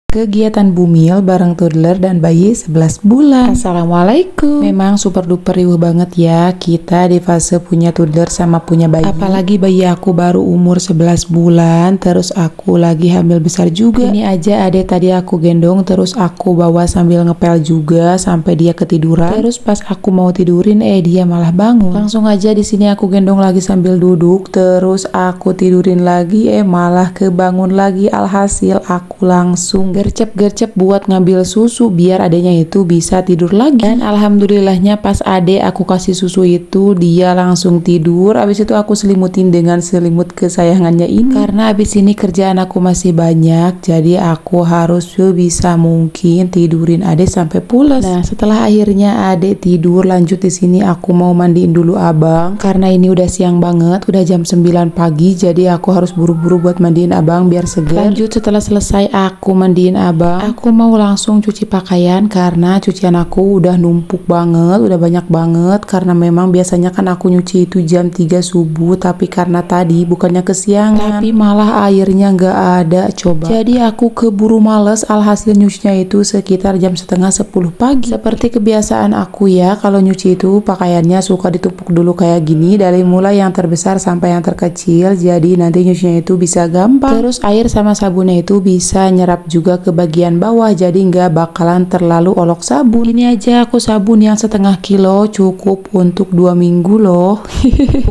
Kegiatan Bumil bareng toddler dan bayi 11 bulan. Assalamualaikum. Memang super duper riuh banget ya kita di fase punya toddler sama punya bayi. Apalagi bayi aku baru umur 11 bulan, terus aku lagi hamil besar juga. Ini aja adek tadi aku gendong terus aku bawa sambil ngepel juga sampai dia ketiduran. Terus pas aku mau tidurin dia malah bangun. Langsung aja di sini aku gendong lagi sambil duduk, terus aku tidurin lagi malah kebangun lagi. Alhasil aku langsung gercep-gercep buat ngambil susu biar adeknya itu bisa tidur lagi. Dan alhamdulillahnya pas adek aku kasih susu itu dia langsung tidur. Abis itu aku selimutin dengan selimut kesayangannya ini. Karena abis ini kerjaan aku masih banyak, jadi aku harus sebisa mungkin tidurin adek sampai pulas. Nah setelah akhirnya adek tidur, lanjut di sini aku mau mandiin dulu abang. Karena ini udah siang banget, udah jam 9 pagi, jadi aku harus buru-buru buat mandiin abang biar segar. Lanjut setelah selesai aku mandiin abang, aku mau langsung cuci pakaian karena cucian aku udah numpuk banget, udah banyak banget. Karena memang biasanya kan aku nyuci itu jam 3 subuh, tapi karena tadi bukannya kesiangan tapi malah airnya nggak ada coba. Jadi aku keburu males, alhasil nyucinya itu sekitar jam setengah 10 pagi. Seperti kebiasaan aku ya, kalau nyuci itu pakaiannya suka ditumpuk dulu kayak gini, dari mulai yang terbesar sampai yang terkecil, jadi nanti nyucinya itu bisa gampang. Terus air sama sabunnya itu bisa nyerap juga ke bagian bawah, jadi nggak bakalan terlalu olok sabun. Ini aja aku sabun yang setengah kilo cukup untuk 2 minggu loh.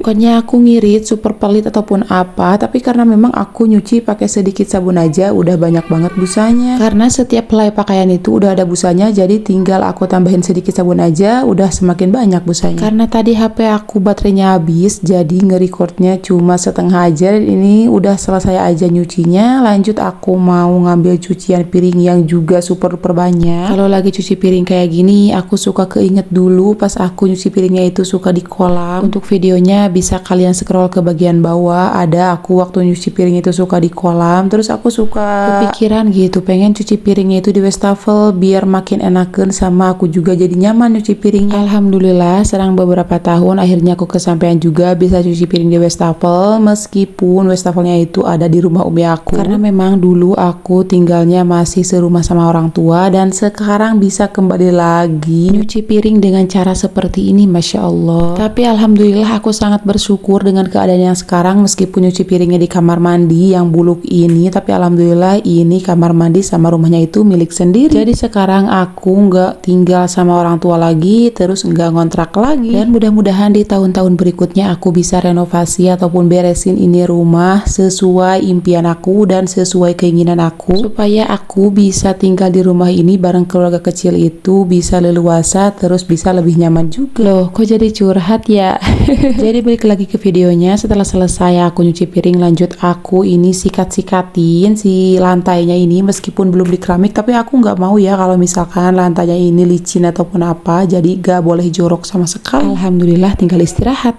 Bukannya aku ngirit super pelit ataupun apa, tapi karena memang aku nyuci pakai sedikit sabun aja udah banyak banget busanya. Karena setiap helai pakaian itu udah ada busanya, jadi tinggal aku tambahin sedikit sabun aja udah semakin banyak busanya. Karena tadi HP aku baterainya habis, jadi nge-recordnya cuma setengah aja. Ini udah selesai aja nyucinya. Lanjut aku mau ngambil cucian piring yang juga super duper banyak. Kalau lagi cuci piring kayak gini, aku suka keinget dulu pas aku nyuci piringnya itu suka di kolam. Untuk videonya bisa kalian scroll ke bagian bawah, ada aku waktu nyuci piring itu suka di kolam. Terus aku suka kepikiran gitu, pengen cuci piringnya itu di wastafel biar makin enakan, sama aku juga jadi nyaman nyuci piringnya. Alhamdulillah serang beberapa tahun akhirnya aku kesampaian juga bisa cuci piring di wastafel, meskipun wastafelnya itu ada di rumah umi aku. Karena memang dulu aku tinggalnya masih serumah sama orang tua, dan sekarang bisa kembali lagi nyuci piring dengan cara seperti ini, Masya Allah. Tapi alhamdulillah aku sangat bersyukur dengan keadaan yang sekarang, meskipun nyuci piringnya di kamar mandi yang buluk ini, tapi alhamdulillah ini kamar mandi sama rumahnya itu milik sendiri. Jadi sekarang aku nggak tinggal sama orang tua lagi, terus nggak ngontrak lagi. Dan mudah-mudahan di tahun-tahun berikutnya aku bisa renovasi ataupun beresin ini rumah sesuai impian aku dan sesuai keinginan aku, supaya aku bisa tinggal di rumah ini bareng keluarga kecil itu bisa leluasa, terus bisa lebih nyaman juga. Loh kok jadi curhat ya. Jadi balik lagi ke videonya. Setelah selesai aku nyuci piring, lanjut aku ini sikat-sikatin si lantainya ini, meskipun belum di keramik, tapi aku nggak mau ya kalau misalkan lantainya ini licin ataupun apa, jadi gak boleh jorok sama sekali. Alhamdulillah tinggal istirahat.